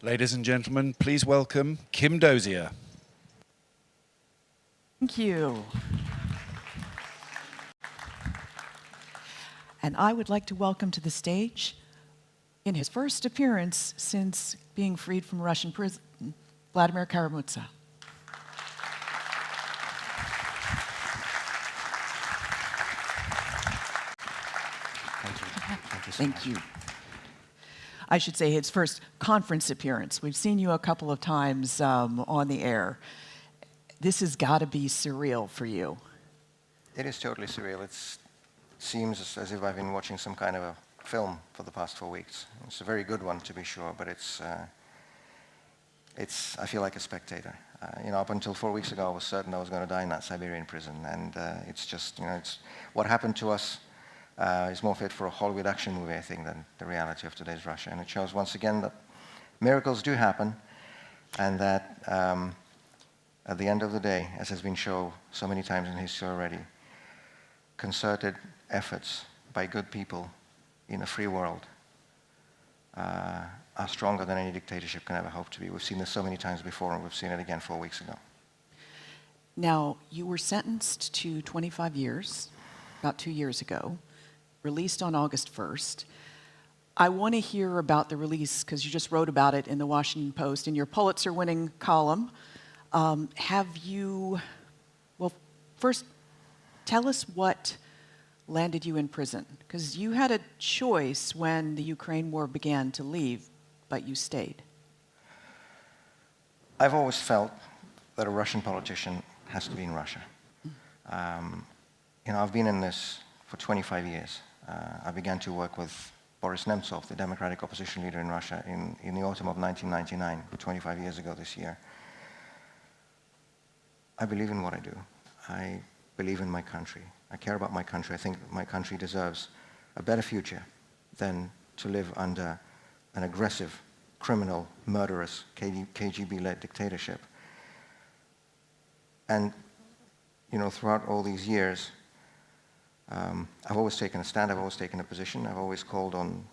Ladies and gentlemen, please welcome Kim Dozier. Thank you. And I would like to welcome to the stage, in his first appearance since being freed from Russian prison, Vladimir Kara-Murza. Thank you. Thank you so Thank much. you. I should say his first conference appearance. We've seen you a couple of times on the air. This has got to be surreal for you. It is totally surreal. It seems as if I've been watching some kind of a film for the past 4 weeks. It's a very good one, to be sure, but I feel like a spectator. Up until 4 weeks ago, I was certain I was going to die in that Siberian prison, and it's just, it's what happened to us is more fit for a Hollywood action movie, I think, than the reality of today's Russia. And it shows once again that miracles do happen, and that at the end of the day, as has been shown so many times in history already, concerted efforts by good people in a free world are stronger than any dictatorship can ever hope to be. We've seen this so many times before, and we've seen it again 4 weeks ago. Now, you were sentenced to 25 years, about 2 years ago, released on August 1st. I want to hear about the release because you just wrote about it in the Washington Post in your Pulitzer-winning column. First, tell us what landed you in prison, because you had a choice when the Ukraine war began to leave, but you stayed. I've always felt that a Russian politician has to be in Russia. I've been in this for 25 years. I began to work with Boris Nemtsov, the Democratic opposition leader in Russia, in the autumn of 1999, 25 years ago this year. I believe in what I do. I believe in my country. I care about my country. I think my country deserves a better future than to live under an aggressive, criminal, murderous, KGB-led dictatorship. And, throughout all these years, I've always taken a stand, I've always taken a position, I've always called on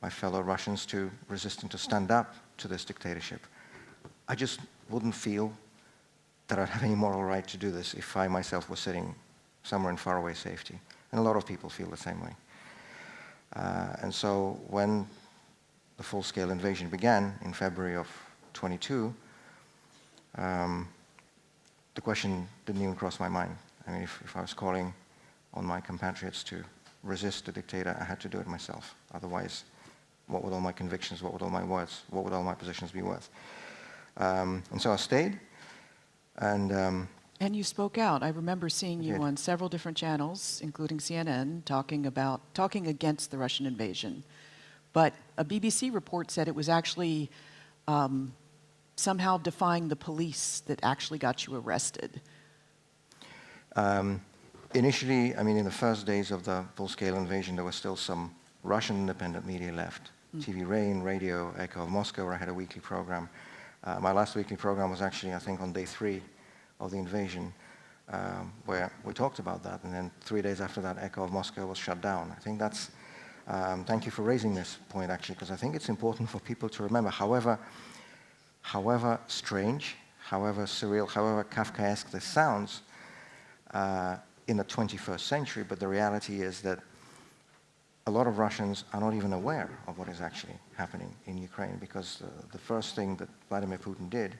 my fellow Russians to resist and to stand up to this dictatorship. I just wouldn't feel that I'd have any moral right to do this if I myself was sitting somewhere in faraway safety. And a lot of people feel the same way. And so when the full-scale invasion began in February of 22, the question didn't even cross my mind. I mean, if I was calling on my compatriots to resist the dictator, I had to do it myself. Otherwise, what would all my convictions, what would all my words, what would all my positions be worth? And so I stayed. And you spoke out. I remember seeing you on several different channels, including CNN, talking against the Russian invasion. But a BBC report said it was actually somehow defying the police that actually got you arrested. Initially, in the first days of the full-scale invasion, there was still some Russian independent media left. TV Rain, Radio Echo of Moscow, where I had a weekly program. My last weekly program was actually, I think, on day 3 of the invasion, where we talked about that. And then 3 days after that, Echo of Moscow was shut down. I think that's, thank you for raising this point, actually, because I think it's important for people to remember, however strange, however surreal, however Kafkaesque this sounds, in the 21st century, but the reality is that a lot of Russians are not even aware of what is actually happening in Ukraine, because the first thing that Vladimir Putin did,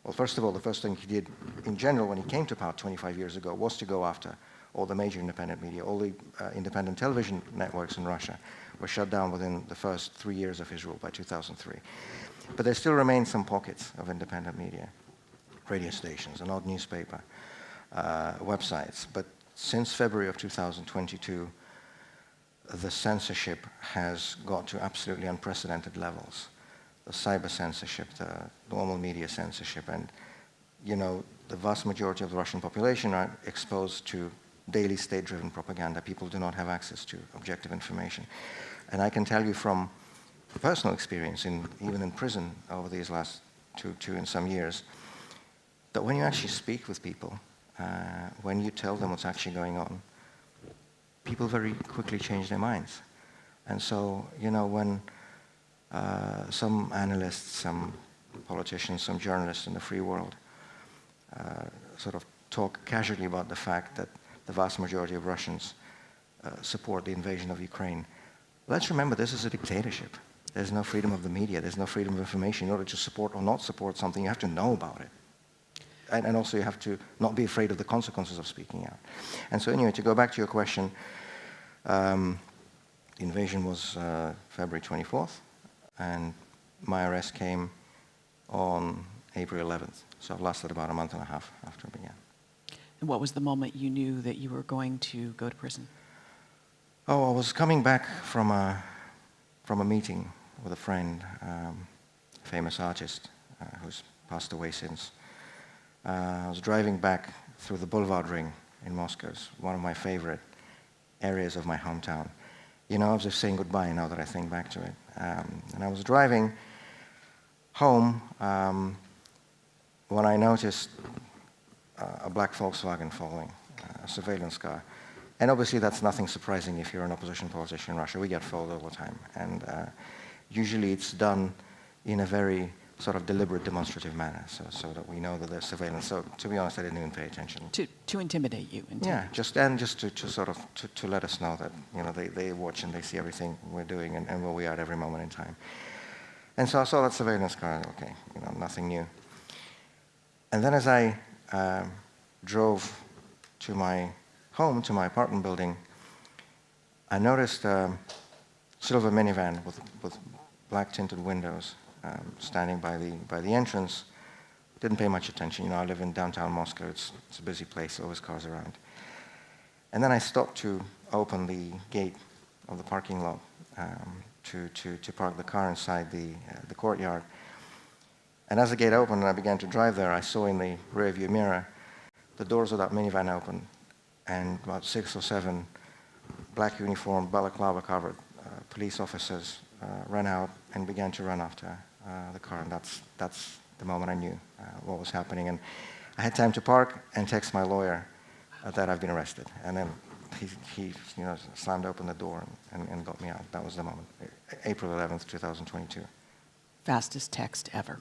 well, first of all, the first thing he did in general when he came to power 25 years ago was to go after all the major independent media. All the independent television networks in Russia were shut down within the first 3 years of his rule by 2003. But there still remain some pockets of independent media, radio stations, an odd newspaper, websites. But since February of 2022, the censorship has got to absolutely unprecedented levels. The cyber censorship, the normal media censorship, and the vast majority of the Russian population are exposed to daily state-driven propaganda. People do not have access to objective information. And I can tell you from personal experience, even in prison over these last two and some years, that when you actually speak with people, when you tell them what's actually going on, people very quickly change their minds. And so, when some analysts, some politicians, some journalists in the free world sort of talk casually about the fact that the vast majority of Russians support the invasion of Ukraine. Let's remember, this is a dictatorship. There's no freedom of the media. There's no freedom of information. In order to support or not support something, you have to know about it. And also you have to not be afraid of the consequences of speaking out. And so anyway, to go back to your question, the invasion was February 24th, and my arrest came on April 11th. So it lasted about a month and a half after it began. And what was the moment you knew that you were going to go to prison? Oh, I was coming back from a meeting with a friend, famous artist who's passed away since. I was driving back through the Boulevard Ring in Moscow. It's one of my favorite areas of my hometown. You know, I was just saying goodbye now that I think back to it. And I was driving home when I noticed a black Volkswagen following, a surveillance car. And obviously that's nothing surprising if you're an opposition politician in Russia. We get followed all the time. And usually it's done in a very sort of deliberate, demonstrative manner, so that we know that there's surveillance. So to be honest, I didn't even pay attention. To intimidate you? Yeah, just to sort of to let us know that, you know, they watch and they see everything we're doing and where we are at every moment in time. And so I saw that surveillance car, okay, you know, nothing new. And then as I drove to my home, to my apartment building, I noticed a silver minivan with black tinted windows standing by the entrance. Didn't pay much attention. You know, I live in downtown Moscow. It's a busy place, always cars around. And then I stopped to open the gate of the parking lot to park the car inside the courtyard. And as the gate opened and I began to drive there, I saw in the rearview mirror the doors of that minivan open, and about 6 or 7 black uniformed, balaclava covered police officers ran out and began to run after the car. And that's the moment I knew what was happening. And I had time to park and text my lawyer that I've been arrested. And then he you know, slammed open the door and got me out. That was the moment. April 11th, 2022. Fastest text ever.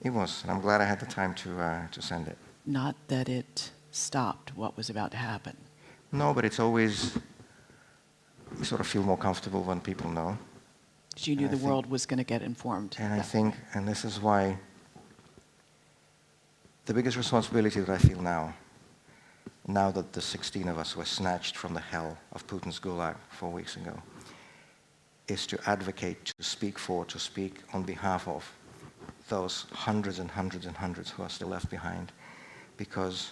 It was, and I'm glad I had the time to send it. Not that it stopped what was about to happen. No, but it's always, you sort of feel more comfortable when people know. So you knew the world was going to get informed. And I think, and this is why the biggest responsibility that I feel now that the 16 of us were snatched from the hell of Putin's gulag 4 weeks ago, is to advocate, to speak for, to speak on behalf of those hundreds and hundreds and hundreds who are still left behind. Because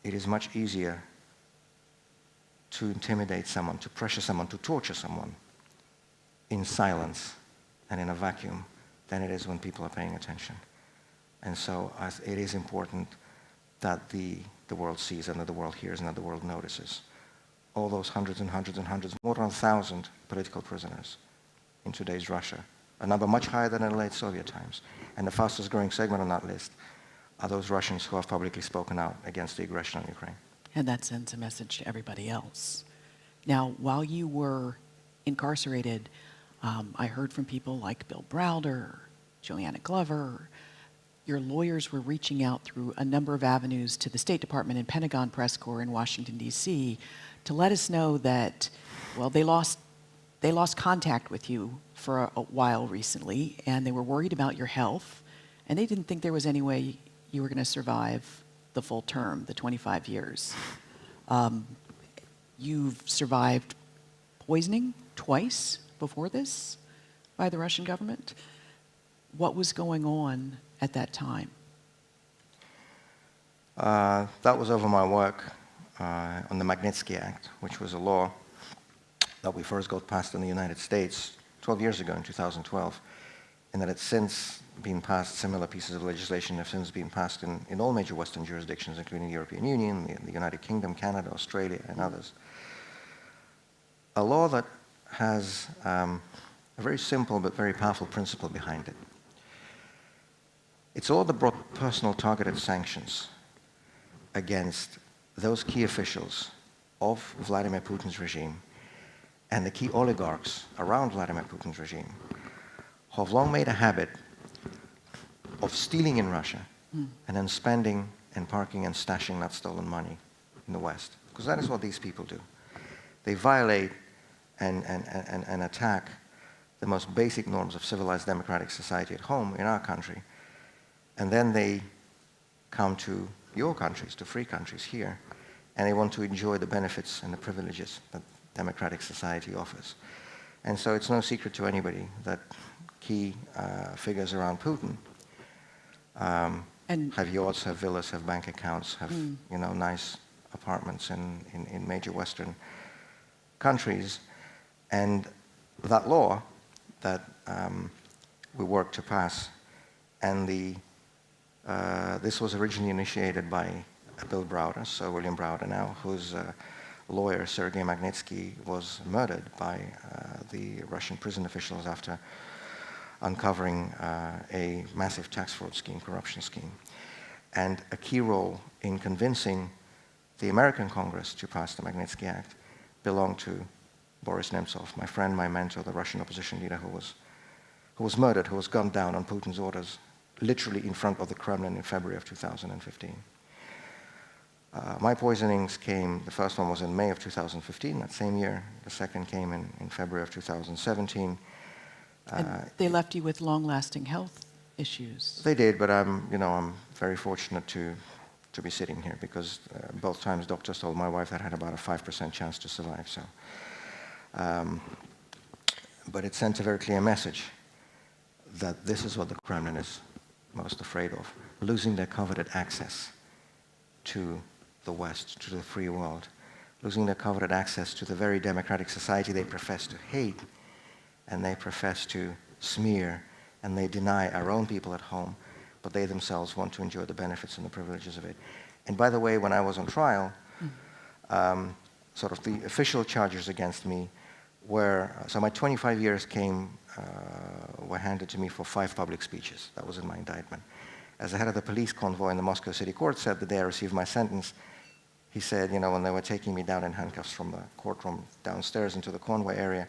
it is much easier to intimidate someone, to pressure someone, to torture someone in silence and in a vacuum than it is when people are paying attention. And so it is important that the world sees and that the world hears and that the world notices all those hundreds and hundreds and hundreds, more than 1,000 political prisoners in today's Russia, a number much higher than in the late Soviet times. And the fastest growing segment on that list are those Russians who have publicly spoken out against the aggression on Ukraine. And that sends a message to everybody else. Now, while you were incarcerated, I heard from people like Bill Browder, Juliana Glover. Your lawyers were reaching out through a number of avenues to the State Department and Pentagon press corps in Washington, D.C. to let us know that, well, they lost contact with you for a while recently, and they were worried about your health, and they didn't think there was any way you were going to survive the full term, the 25 years. You've survived poisoning twice before this by the Russian government. What was going on at that time? That was over my work on the Magnitsky Act, which was a law that we first got passed in the United States 12 years ago in 2012, and that it's since been passed, similar pieces of legislation have since been passed in all major Western jurisdictions, including the European Union, the United Kingdom, Canada, Australia, and others. A law that has a very simple but very powerful principle behind it. It's all that brought personal targeted sanctions against those key officials of Vladimir Putin's regime and the key oligarchs around Vladimir Putin's regime who have long made a habit of stealing in Russia and then spending and parking and stashing that stolen money in the West. Because that is what these people do. They violate and attack the most basic norms of civilized democratic society at home in our country. And then they come to your countries, to free countries here, and they want to enjoy the benefits and the privileges that democratic society offers. And so it's no secret to anybody that key figures around Putin have yachts, have villas, have bank accounts, have nice apartments in major Western countries. And that law that we worked to pass, and this was originally initiated by Bill Browder, Sir William Browder now, whose lawyer, Sergei Magnitsky, was murdered by the Russian prison officials after uncovering a massive tax fraud scheme, corruption scheme. And a key role in convincing the American Congress to pass the Magnitsky Act belonged to Boris Nemtsov, my friend, my mentor, the Russian opposition leader who was murdered, who was gunned down on Putin's orders, literally in front of the Kremlin in February of 2015. My poisonings came, the first one was in May of 2015, that same year. The second came in February of 2017. And they left you with long-lasting health issues. They did, but I'm very fortunate to be sitting here because both times doctors told my wife that I had about a 5% chance to survive. So, but it sent a very clear message that this is what the Kremlin is most afraid of: losing their coveted access to the West, to the free world, losing their coveted access to the very democratic society they profess to hate, and they profess to smear, and they deny our own people at home, but they themselves want to enjoy the benefits and the privileges of it. And by the way, when I was on trial, sort of the official charges against me were, so my 25 years were handed to me for 5 public speeches. That was in my indictment. As the head of the police convoy in the Moscow City Court said the day I received my sentence, he said, when they were taking me down in handcuffs from the courtroom downstairs into the convoy area,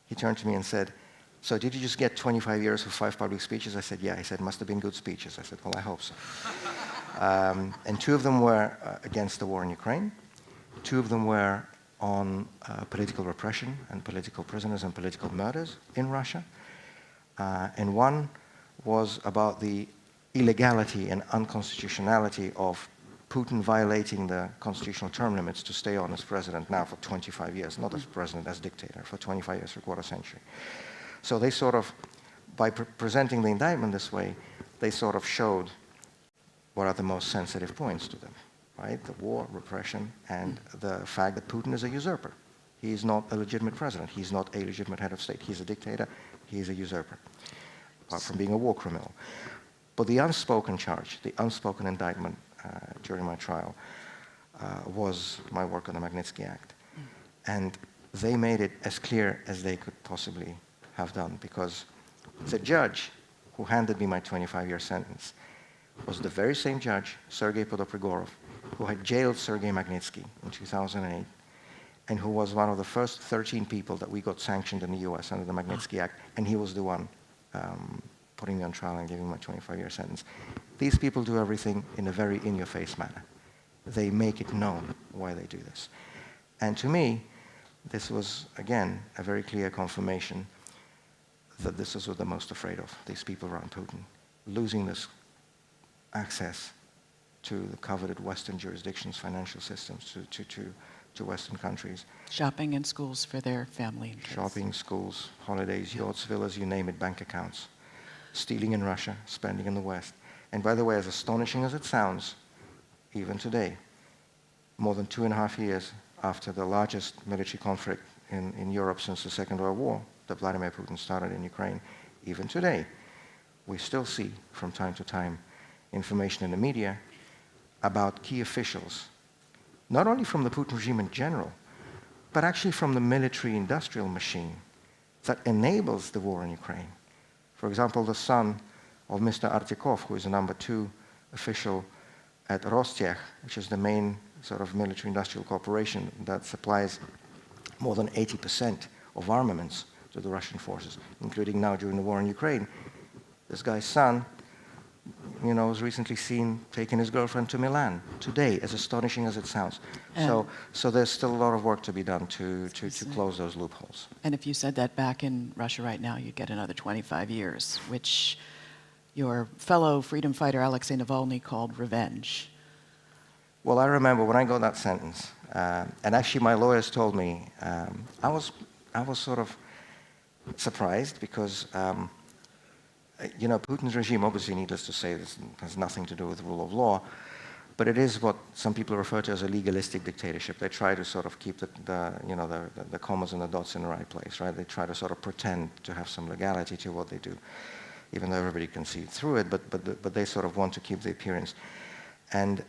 he turned to me and said, "So did you just get 25 years for 5 public speeches?" I said, "Yeah." He said, "Must have been good speeches." I said, "Well, I hope so." And 2 of them were against the war in Ukraine. 2 of them were on political repression and political prisoners and political murders in Russia. And 1 was about the illegality and unconstitutionality of Putin violating the constitutional term limits to stay on as president now for 25 years, not as president, as dictator, for 25 years, for a quarter century. So they sort of, by presenting the indictment this way, they sort of showed what are the most sensitive points to them, right? The war, repression, and the fact that Putin is a usurper. He is not a legitimate president. He's not a legitimate head of state. He's a dictator. He is a usurper, apart from being a war criminal. But the unspoken charge, the unspoken indictment during my trial was my work on the Magnitsky Act. And they made it as clear as they could possibly have done, because the judge who handed me my 25-year sentence was the very same judge, Sergei Podoprigorov, who had jailed Sergei Magnitsky in 2008, and who was one of the first 13 people that we got sanctioned in the US under the Magnitsky Act, and he was the one putting me on trial and giving my 25-year sentence. These people do everything in a very in-your-face manner. They make it known why they do this. And to me, this was, again, a very clear confirmation that this is what they're most afraid of, these people around Putin, losing this access to the coveted Western jurisdictions, financial systems, to Western countries. Shopping and schools for their family and kids. Shopping, schools, holidays, yachts, villas, you name it, bank accounts. Stealing in Russia, spending in the West. And by the way, as astonishing as it sounds, even today, more than 2.5 years after the largest military conflict in Europe since the Second World War that Vladimir Putin started in Ukraine, even today, we still see from time to time information in the media about key officials, not only from the Putin regime in general, but actually from the military-industrial machine that enables the war in Ukraine. For example, the son of Mr. Artikov, who is the number 2 official at Rostech, which is the main sort of military-industrial corporation that supplies more than 80% of armaments to the Russian forces, including now during the war in Ukraine. This guy's son, was recently seen taking his girlfriend to Milan today, as astonishing as it sounds. So there's still a lot of work to be done to close those loopholes. And if you said that back in Russia right now, you'd get another 25 years, which your fellow freedom fighter Alexei Navalny called revenge. Well, I remember when I got that sentence, and actually my lawyers told me, I was sort of surprised because, Putin's regime, obviously, needless to say, this has nothing to do with the rule of law, but it is what some people refer to as a legalistic dictatorship. They try to sort of keep the commas and the dots in the right place, right? They try to sort of pretend to have some legality to what they do, even though everybody can see through it, but they sort of want to keep the appearance. And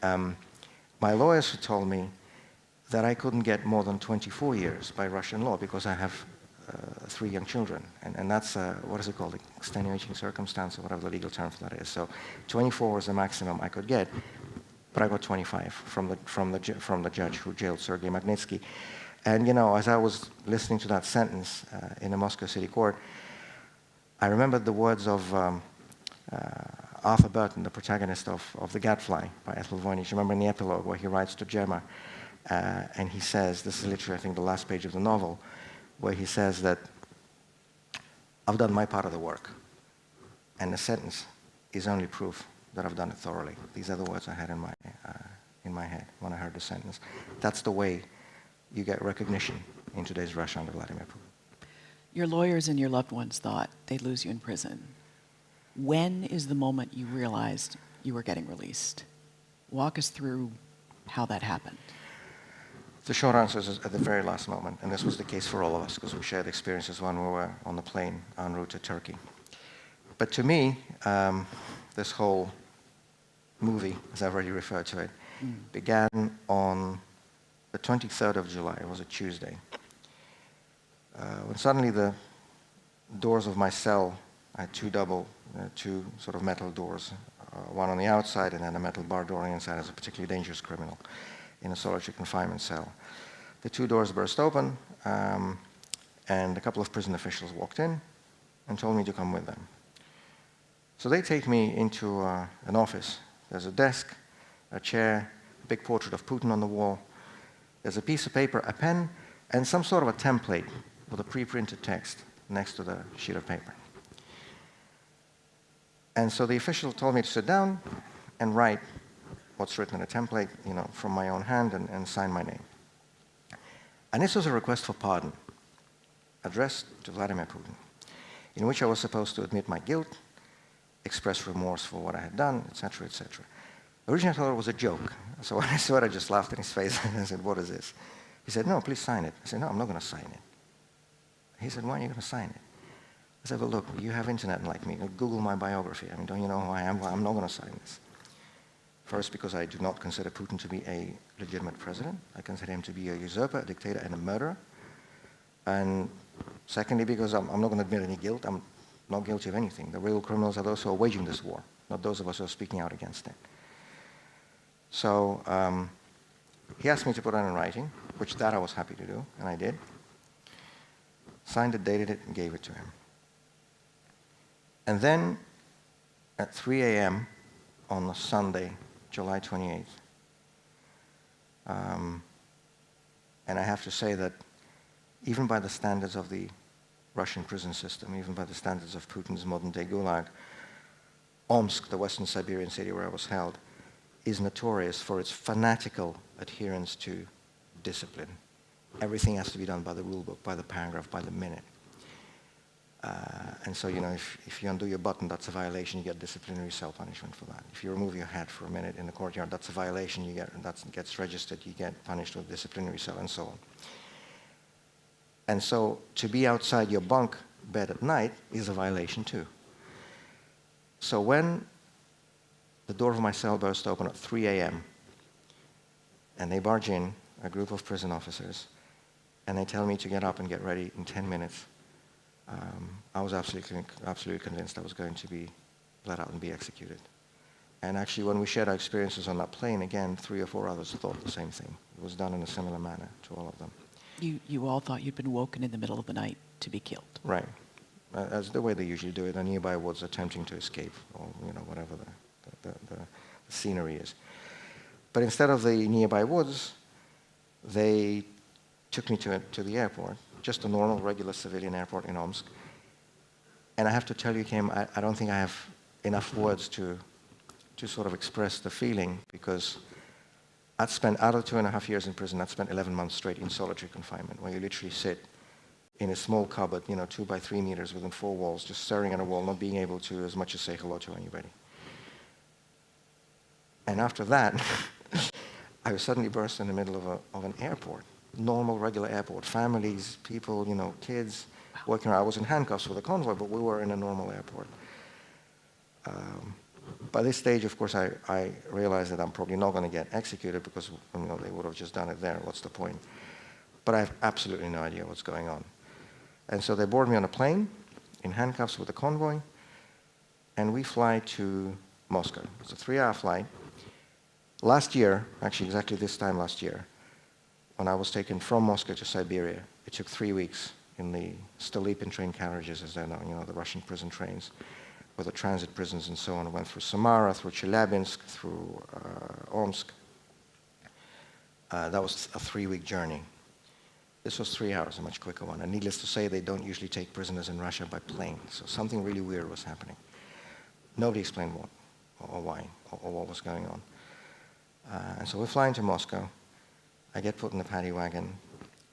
my lawyers had told me that I couldn't get more than 24 years by Russian law because I have 3 young children, and that's what is it called, extenuating circumstance, or whatever the legal term for that is. So 24 was the maximum I could get, but I got 25 from the judge who jailed Sergei Magnitsky. And as I was listening to that sentence in the Moscow City Court, I remembered the words of Arthur Burton, the protagonist of The Gadfly by Ethel Voynich. Remember in the epilogue where he writes to Gemma, and he says, this is literally I think the last page of the novel, where he says that I've done my part of the work, and the sentence is only proof that I've done it thoroughly. These are the words I had in my head when I heard the sentence. That's the way you get recognition in today's Russia under Vladimir Putin. Your lawyers and your loved ones thought they'd lose you in prison. When is the moment you realized you were getting released? Walk us through how that happened. The short answer is at the very last moment, and this was the case for all of us because we shared experiences when we were on the plane en route to Turkey. But to me, this whole movie, as I've already referred to it, began on the 23rd of July. It was a Tuesday. When suddenly the doors of my cell, I had two sort of metal doors, one on the outside and then a metal bar door on the inside as a particularly dangerous criminal in a solitary confinement cell. The 2 doors burst open, and a couple of prison officials walked in and told me to come with them. So they take me into an office. There's a desk, a chair, a big portrait of Putin on the wall. There's a piece of paper, a pen, and some sort of a template with a pre-printed text next to the sheet of paper. And so the official told me to sit down and write what's written in a template, from my own hand and sign my name. And this was a request for pardon addressed to Vladimir Putin, in which I was supposed to admit my guilt, express remorse for what I had done, etc., etc. Originally, I thought it was a joke. So when I saw it, I just laughed in his face and I said, "What is this?" He said, "No, please sign it." I said, "No, I'm not going to sign it." He said, "Why are you going to sign it?" I said, "Well, look, you have internet like me. Google my biography. I mean, don't you know who I am? Well, I'm not going to sign this. First, because I do not consider Putin to be a legitimate president. I consider him to be a usurper, a dictator, and a murderer. And secondly, because I'm not going to admit any guilt. I'm not guilty of anything. The real criminals are those who are waging this war, not those of us who are speaking out against it." So he asked me to put it in writing, which I was happy to do, and I did. Signed it, dated it, and gave it to him. And then at 3 a.m. on a Sunday, July 28th, and I have to say that even by the standards of the Russian prison system, even by the standards of Putin's modern-day Gulag, Omsk, the Western Siberian city where I was held, is notorious for its fanatical adherence to discipline. Everything has to be done by the rule book, by the paragraph, by the minute. And so, if you undo your button, that's a violation. You get disciplinary cell punishment for that. If you remove your hat for a minute in the courtyard, that's a violation. That gets registered. You get punished with disciplinary cell, and so on. And so, to be outside your bunk bed at night is a violation too. So when the door of my cell burst open at 3 a.m., and they barge in, a group of prison officers, and they tell me to get up and get ready in 10 minutes, I was absolutely convinced I was going to be let out and be executed. And actually, when we shared our experiences on that plane, again, 3 or 4 others thought the same thing. It was done in a similar manner to all of them. You all thought you'd been woken in the middle of the night to be killed. Right. That's the way they usually do it. A nearby woods attempting to escape, or whatever the scenery is. But instead of the nearby woods, they took me to the airport, just a normal, regular civilian airport in Omsk. And I have to tell you, Kim, I don't think I have enough words to sort of express the feeling, because I'd spent, out of 2.5 years in prison, I'd spent 11 months straight in solitary confinement, where you literally sit in a small cupboard, 2 by 3 meters within 4 walls, just staring at a wall, not being able to as much as say hello to anybody. And after that, I was suddenly burst in the middle of an airport, normal, regular airport, families, people, kids working around. I was in handcuffs with a convoy, but we were in a normal airport. By this stage, of course, I realized that I'm probably not going to get executed, because they would have just done it there. What's the point? But I have absolutely no idea what's going on. And so they board me on a plane in handcuffs with a convoy, and we fly to Moscow. It's a 3-hour flight. Last year, actually exactly this time last year, when I was taken from Moscow to Siberia, it took 3 weeks in the Stolypin train carriages, as they're known, the Russian prison trains, with the transit prisons and so on. I went through Samara, through Chelyabinsk, through Omsk. That was a 3-week journey. This was 3 hours, a much quicker one. And needless to say, they don't usually take prisoners in Russia by plane. So something really weird was happening. Nobody explained what, or why, or what was going on. And so we're flying to Moscow. I get put in the paddy wagon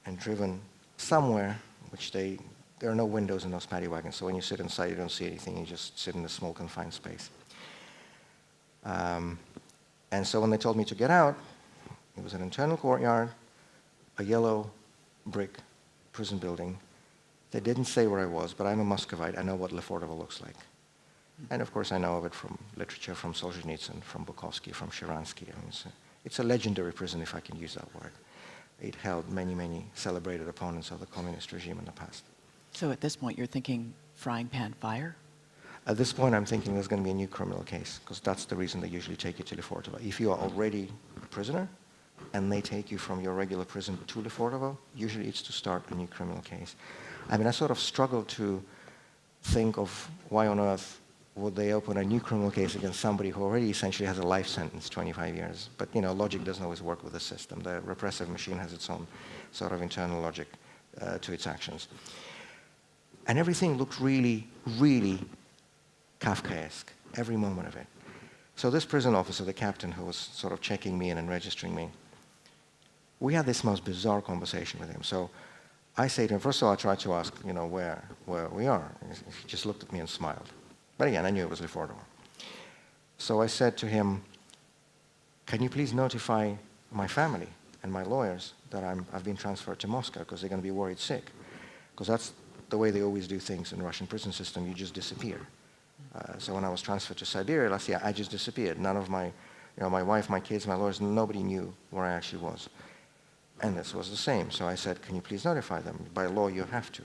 and driven somewhere, which there are no windows in those paddy wagons. So when you sit inside, you don't see anything. You just sit in a small confined space. And so when they told me to get out, it was an internal courtyard, a yellow brick prison building. They didn't say where I was, but I'm a Muscovite. I know what Lefortovo looks like. And of course, I know of it from literature, from Solzhenitsyn, from Bukowski, from Sharansky. I mean, it's a legendary prison, if I can use that word. It held many, many celebrated opponents of the communist regime in the past. So at this point, you're thinking frying pan fire? At this point, I'm thinking there's going to be a new criminal case, because that's the reason they usually take you to Lefortovo. If you are already a prisoner, and they take you from your regular prison to Lefortovo, usually it's to start a new criminal case. I mean, I sort of struggle to think of why on earth would they open a new criminal case against somebody who already essentially has a life sentence, 25 years. But, logic doesn't always work with the system. The repressive machine has its own sort of internal logic to its actions. And everything looked really, really Kafkaesque, every moment of it. So this prison officer, the captain who was sort of checking me in and registering me, we had this most bizarre conversation with him. So I say to him, first of all, I tried to ask, where we are. He just looked at me and smiled. But again, I knew it was Lefortovo. So I said to him, can you please notify my family and my lawyers that I've been transferred to Moscow, because they're going to be worried sick. Because that's the way they always do things in the Russian prison system. You just disappear. So when I was transferred to Siberia last year, I just disappeared. None of my wife, my kids, my lawyers, nobody knew where I actually was. And this was the same. So I said, can you please notify them? By law, you have to,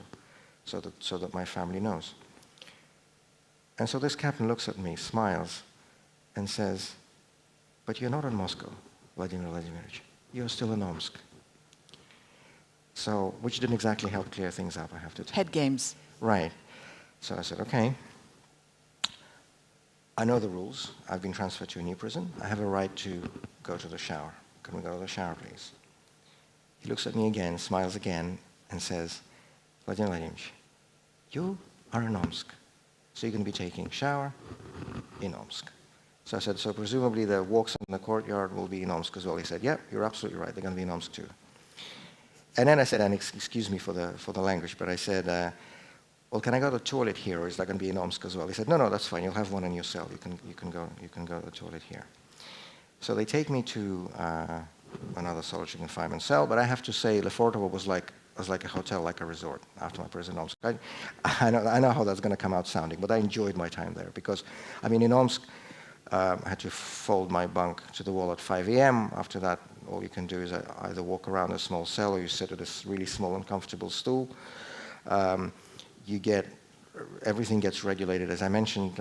so that my family knows. And so this captain looks at me, smiles, and says, but you're not in Moscow, Vladimir Vladimirovich. You're still in Omsk. So, which didn't exactly help clear things up, I have to tell you. Head games. Right. So I said, okay. I know the rules. I've been transferred to a new prison. I have a right to go to the shower. Can we go to the shower, please? He looks at me again, smiles again, and says, Vladimir Vladimirovich, you are in Omsk. So you're going to be taking a shower in Omsk. So I said, so presumably the walks in the courtyard will be in Omsk as well. He said, yep, you're absolutely right. They're going to be in Omsk too. And then I said, and excuse me for the language, but I said, well, can I go to the toilet here, or is that going to be in Omsk as well? He said, no, that's fine. You'll have one in your cell. You can go to the toilet here. So they take me to another solitary confinement cell, but I have to say, Lefortovo was like a hotel, like a resort after my prison in Omsk. I know how that's going to come out sounding, but I enjoyed my time there because, in Omsk, I had to fold my bunk to the wall at 5 a.m. After that, all you can do is either walk around a small cell or you sit at a really small, uncomfortable stool. Everything gets regulated. As I mentioned,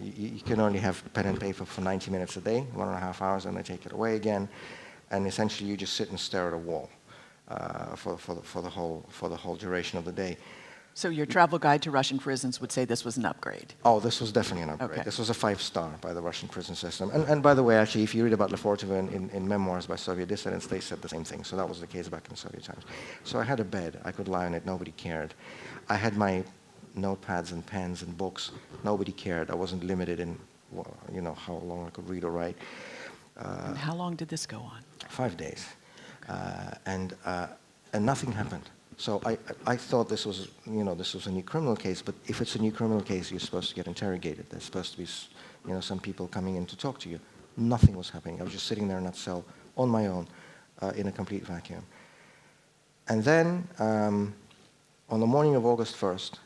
you can only have pen and paper for 90 minutes a day, 1.5 hours, and they take it away again. And essentially, you just sit and stare at a wall. for the whole duration of the day. So your travel guide to Russian prisons would say this was an upgrade. Oh, this was definitely an upgrade. Okay. This was a 5-star by the Russian prison system. And by the way, actually, if you read about Lefortova in memoirs by Soviet dissidents, they said the same thing. So that was the case back in Soviet times. So I had a bed. I could lie on it. Nobody cared. I had my notepads and pens and books. Nobody cared. I wasn't limited in, how long I could read or write. And how long did this go on? 5 days. And nothing happened. So I thought this was a new criminal case, but if it's a new criminal case, you're supposed to get interrogated. There's supposed to be, some people coming in to talk to you. Nothing was happening. I was just sitting there in that cell on my own in a complete vacuum. And then on the morning of August 1st,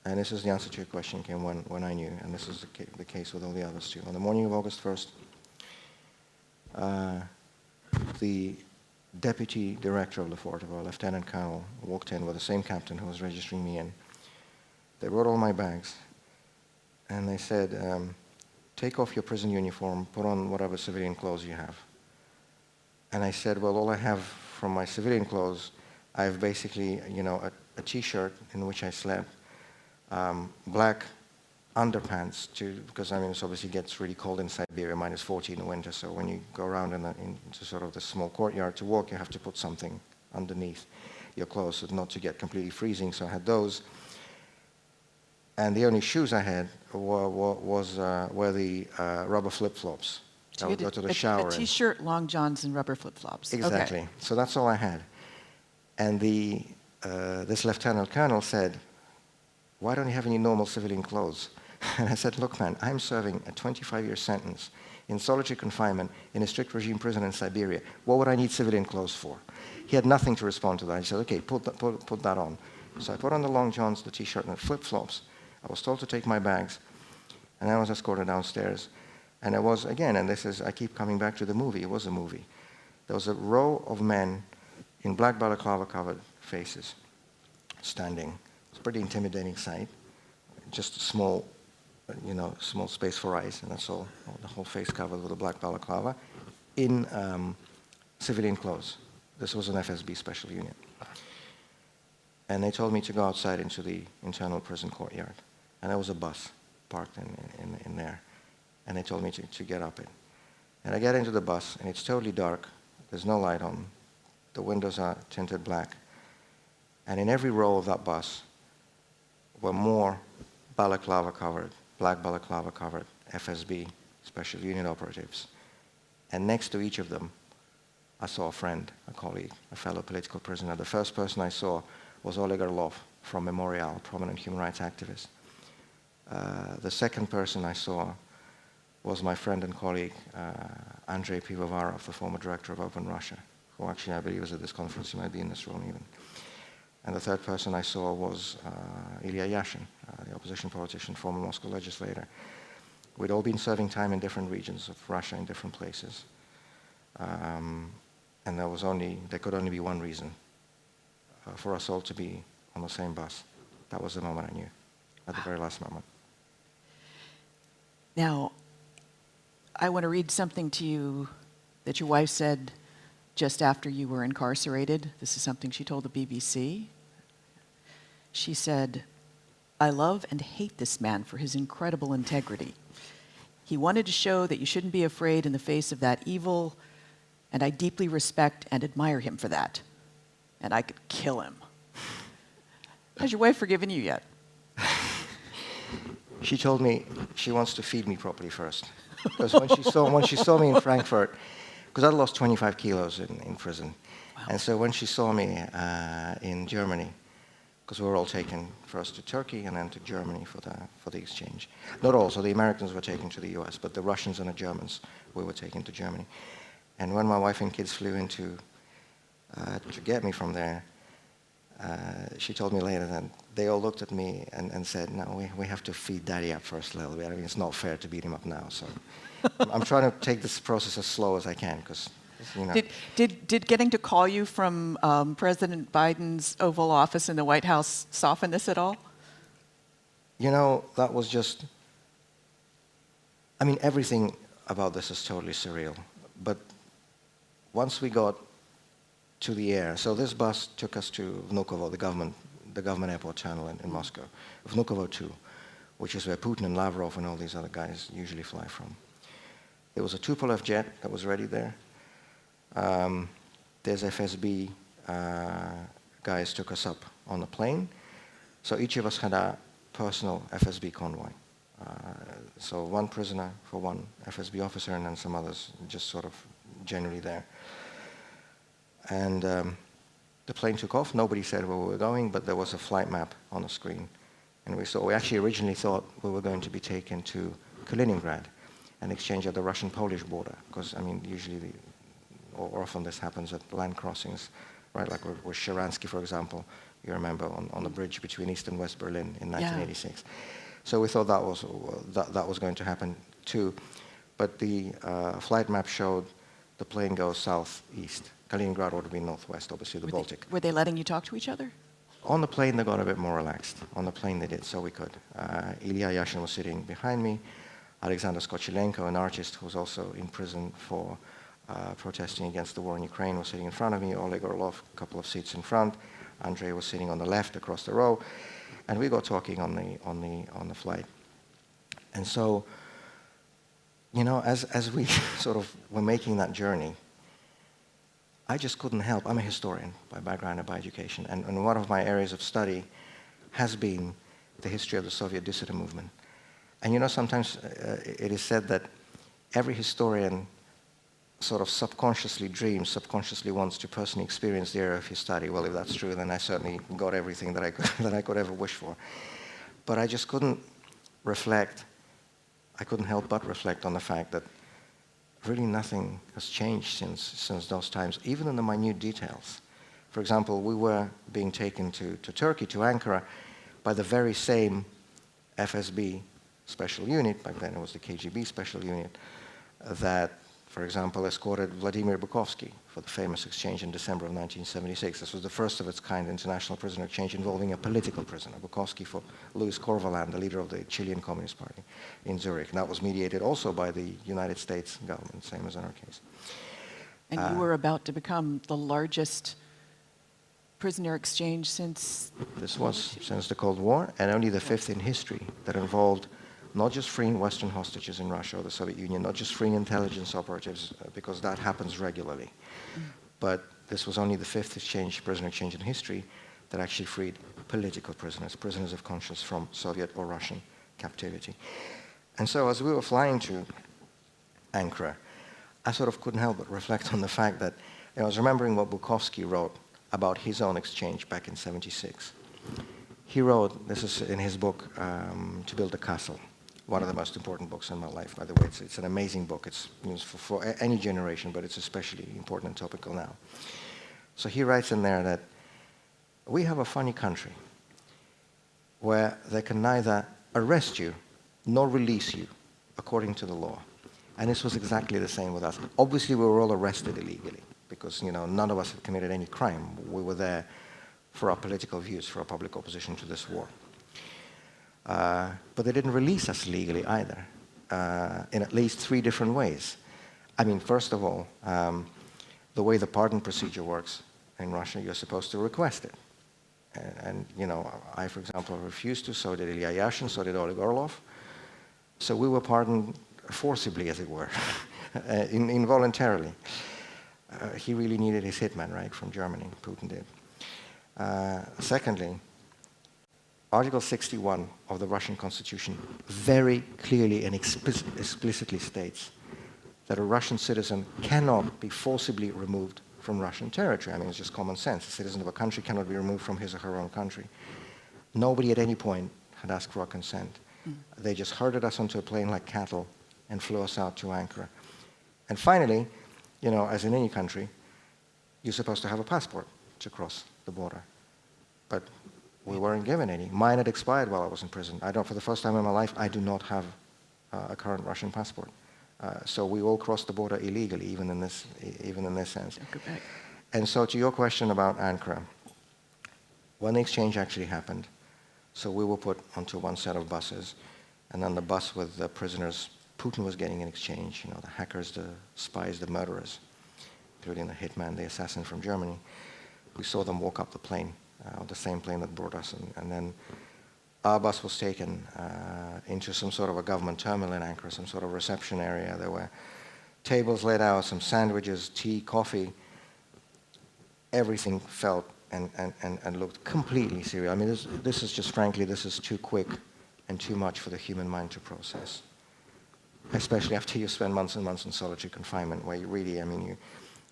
and this is the answer to your question, Kim, when I knew, and this is the case with all the others too. On the morning of August 1st, the deputy director of Lefortova, Lieutenant Colonel, walked in with the same captain who was registering me in. They brought all my bags, and they said, take off your prison uniform, put on whatever civilian clothes you have. And I said, well, all I have from my civilian clothes, I have basically, a T-shirt in which I slept, black underpants, because it obviously gets really cold in Siberia, -40 in the winter, so when you go around into sort of the small courtyard to walk, you have to put something underneath your clothes so not to get completely freezing, so I had those. And the only shoes I had were the rubber flip-flops. I would go to the shower. A T-shirt, long johns, and rubber flip-flops. Exactly. Okay. So that's all I had. And this lieutenant colonel said, why don't you have any normal civilian clothes? And I said, look, man, I'm serving a 25-year sentence in solitary confinement in a strict regime prison in Siberia. What would I need civilian clothes for? He had nothing to respond to that. He said, okay, put that on. So I put on the long johns, the T-shirt, and the flip-flops. I was told to take my bags, and I was escorted downstairs. And there was, again, and I keep coming back to the movie. It was a movie. There was a row of men in black balaclava-covered faces standing. It's a pretty intimidating sight. Just a small space for eyes, and that's all. The whole face covered with a black balaclava in civilian clothes. This was an FSB special unit. And they told me to go outside into the internal prison courtyard. And there was a bus parked in there. And they told me to get up it. And I get into the bus, and it's totally dark. There's no light on. The windows are tinted black. And in every row of that bus were more balaclava-covered, black balaclava-covered FSB special unit operatives. And next to each of them, I saw a friend, a colleague, a fellow political prisoner. The first person I saw was Oleg Orlov from Memorial, a prominent human rights activist. The second person I saw was my friend and colleague, Andrei Pivovarov, the former director of Open Russia, who actually I believe was at this conference. He might be in this room even. And the third person I saw was Ilya Yashin, the opposition politician, former Moscow legislator. We'd all been serving time in different regions of Russia in different places. And there could only be one reason for us all to be on the same bus. That was the moment I knew, at the very last moment. Now, I want to read something to you that your wife said just after you were incarcerated. This is something she told the BBC. She said, I love and hate this man for his incredible integrity. He wanted to show that you shouldn't be afraid in the face of that evil, and I deeply respect and admire him for that. And I could kill him. Has your wife forgiven you yet? She told me she wants to feed me properly first. Because when she saw me in Frankfurt, because I lost 25 kilos in prison. Wow. And so when she saw me in Germany, because we were all taken first to Turkey and then to Germany for the exchange. Not all, so the Americans were taken to the US, but the Russians and the Germans, we were taken to Germany. And when my wife and kids flew in to get me from there, she told me later that they all looked at me and said, no, we have to feed Daddy up first a little bit. I mean, it's not fair to beat him up now. So I'm trying to take this process as slow as I can, because, you know. Did getting to call you from President Biden's Oval Office in the White House soften this at all? You know, that was just, I mean, everything about this is totally surreal. But once we got to the air. So this bus took us to Vnukovo, the government airport terminal in Moscow. Vnukovo 2, which is where Putin and Lavrov and all these other guys usually fly from. There was a Tupolev jet that was ready there. There's FSB guys took us up on the plane. So each of us had our personal FSB convoy. So one prisoner for one FSB officer, and then some others just sort of generally there. And the plane took off. Nobody said where we were going, but there was a flight map on the screen. And we actually originally thought we were going to be taken to Kaliningrad and exchange at the Russian-Polish border, because, I mean, usually, or often this happens at land crossings, right? Like with Sharansky, for example, you remember on the bridge between East and West Berlin in 1986. Yeah. So we thought that was going to happen too. But the flight map showed the plane goes southeast. Kaliningrad ought to be northwest, obviously the Baltic. Were they letting you talk to each other? On the plane, they got a bit more relaxed. On the plane, they did, so we could. Ilya Yashin was sitting behind me. Alexander Skochilenko, an artist who was also in prison for protesting against the war in Ukraine, was sitting in front of me. Oleg Orlov, a couple of seats in front. Andrei was sitting on the left across the row. And we got talking on the flight. And so, you know, as we sort of were making that journey, I just couldn't help. I'm a historian by background and by education, and one of my areas of study has been the history of the Soviet dissident movement. And you know, sometimes it is said that every historian sort of subconsciously dreams, subconsciously wants to personally experience the area of his study. Well, if that's true, then I certainly got everything that I could ever wish for. But I just couldn't reflect, I couldn't help but reflect on the fact that really nothing has changed since those times, even in the minute details. For example, we were being taken to Turkey, to Ankara, by the very same FSB special unit, back then it was the KGB special unit, that, for example, escorted Vladimir Bukovsky for the famous exchange in December of 1976. This was the first of its kind international prisoner exchange involving a political prisoner, Bukovsky for Luis Corvalan, the leader of the Chilean Communist Party in Zurich. And that was mediated also by the United States government, same as in our case. And you were about to become the largest prisoner exchange since? This was since the Cold War, and only the fifth in history that involved not just freeing Western hostages in Russia or the Soviet Union, not just freeing intelligence operatives, because that happens regularly. But this was only the fifth prisoner exchange in history that actually freed political prisoners, prisoners of conscience from Soviet or Russian captivity. And so as we were flying to Ankara, I sort of couldn't help but reflect on the fact that I was remembering what Bukovsky wrote about his own exchange back in '76. He wrote, this is in his book, To Build a Castle, one of the most important books in my life, by the way. It's an amazing book. It's used for any generation, but it's especially important and topical now. So he writes in there that we have a funny country where they can neither arrest you nor release you according to the law. And this was exactly the same with us. Obviously, we were all arrested illegally because, you know, none of us had committed any crime. We were there for our political views, for our public opposition to this war. But they didn't release us legally either, in at least 3 different ways. I mean, first of all, the way the pardon procedure works in Russia, you're supposed to request it. And you know, I, for example, refused to, so did Ilya Yashin, so did Oleg Orlov. So we were pardoned forcibly, as it were, involuntarily. He really needed his hitman, right, from Germany, Putin did. Secondly, Article 61 of the Russian Constitution very clearly and explicitly states that a Russian citizen cannot be forcibly removed from Russian territory. I mean, it's just common sense. A citizen of a country cannot be removed from his or her own country. Nobody at any point had asked for our consent. They just herded us onto a plane like cattle and flew us out to Ankara. And finally, you know, as in any country, you're supposed to have a passport to cross the border. But we weren't given any. Mine had expired while I was in prison. For the first time in my life, I do not have a current Russian passport. So we all crossed the border illegally, even in this sense. And so to your question about Ankara, when the exchange actually happened, so we were put onto one set of buses, and then the bus with the prisoners Putin was getting in exchange, you know, the hackers, the spies, the murderers. including the hitman, the assassin from Germany. We saw them walk up the plane, the same plane that brought us, and then our bus was taken into some sort of a government terminal in Ankara, some sort of reception area. There were tables laid out, some sandwiches, tea, coffee. Everything felt and looked completely surreal. I mean, this is just, frankly, this is too quick and too much for the human mind to process, especially after you spend months and months in solitary confinement, where you really, I mean,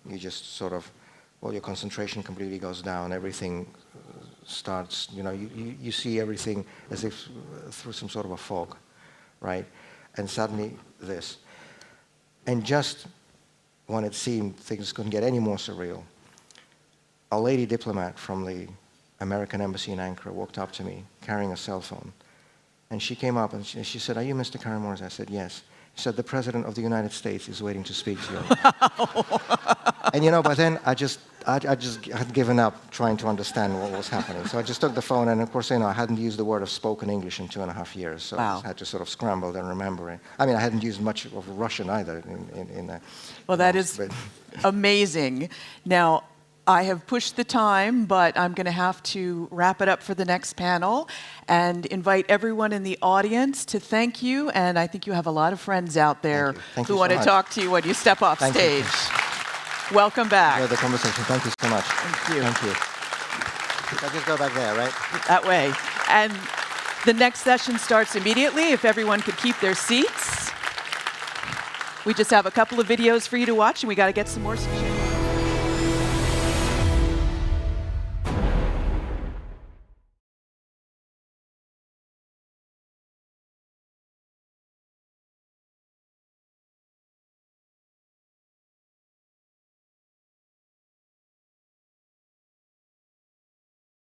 you just sort of, well, your concentration completely goes down, everything starts, you know, you see everything as if through some sort of a fog, right? And suddenly this. And just when it seemed things couldn't get any more surreal, a lady diplomat from the American embassy in Ankara walked up to me carrying a cell phone. And she came up and she said, "Are you Mr. Kara-Murza?" I said, "Yes." She said, "The President of the United States is waiting to speak to you." And you know, by then I just had given up trying to understand what was happening. So I just took the phone, and of course, you know, I hadn't used the word of spoken English in 2.5 years. So Wow. I had to sort of scramble and remember it. I mean, I hadn't used much of Russian either in Well, that is amazing. Now, I have pushed the time, but I'm going to have to wrap it up for the next panel and invite everyone in the audience to thank you. And I think you have a lot of friends out there Thank who you so want to much. talk to you when you step off Thank you. stage. Welcome back. Enjoyed the conversation. Thank you so much. Thank you. Thank you. I'll just go back there, right? That way. And the next session starts immediately. If everyone could keep their seats. We just have a couple of videos for you to watch, and we got to get some more.